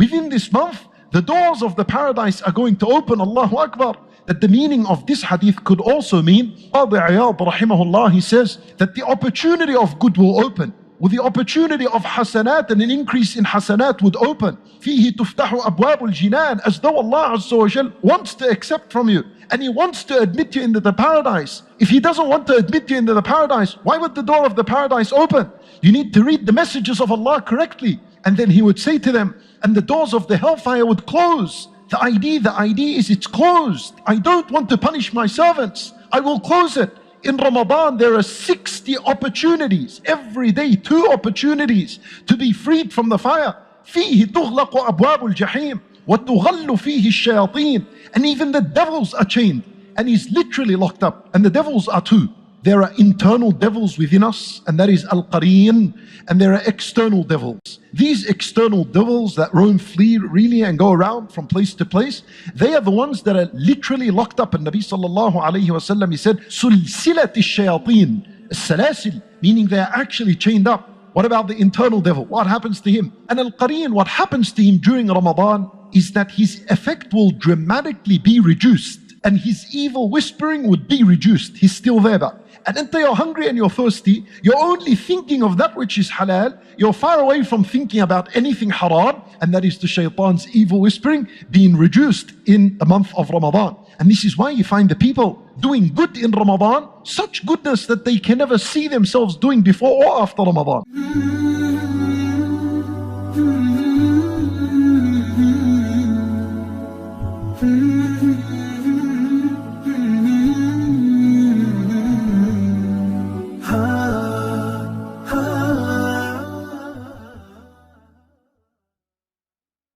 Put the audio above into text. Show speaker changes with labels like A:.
A: within this month, the doors of the paradise are going to open. Allahu Akbar. That the meaning of this hadith could also mean, Qadi Iyad rahimahullah, he says that the opportunity of good will open, with the opportunity of hasanat and an increase in hasanat would open. فيه تفتح أبواب الجنان, as though Allah Azza wa Jal wants to accept from you and He wants to admit you into the paradise. If He doesn't want to admit you into the paradise, why would the door of the paradise open? You need to read the messages of Allah correctly, and then He would say to them, and the doors of the hellfire would close. The idea is it's closed. I don't want to punish my servants. I will close it. In Ramadan, there are 60 opportunities. Every day, 2 opportunities to be freed from the fire. فيه تغلق أبواب الجحيم وتغل فيه الشياطين. And even the devils are chained. And he's literally locked up. And the devils are 2. There are internal devils within us, and that is Al-Qareen, and there are external devils. These external devils that roam freely and go around from place to place, they are the ones that are literally locked up. And Nabi sallallahu alayhi wasallam, he said, Sulsilat al-shayateen, salasil, meaning they are actually chained up. What about the internal devil? What happens to him? And Al-Qareen, what happens to him during Ramadan is that his effect will dramatically be reduced, and his evil whispering would be reduced. He's still there, but and until you're hungry and you're thirsty, you're only thinking of that which is halal. You're far away from thinking about anything haram, and that is the shaitan's evil whispering being reduced in the month of Ramadan. And this is why you find the people doing good in Ramadan, such goodness that they can never see themselves doing before or after Ramadan.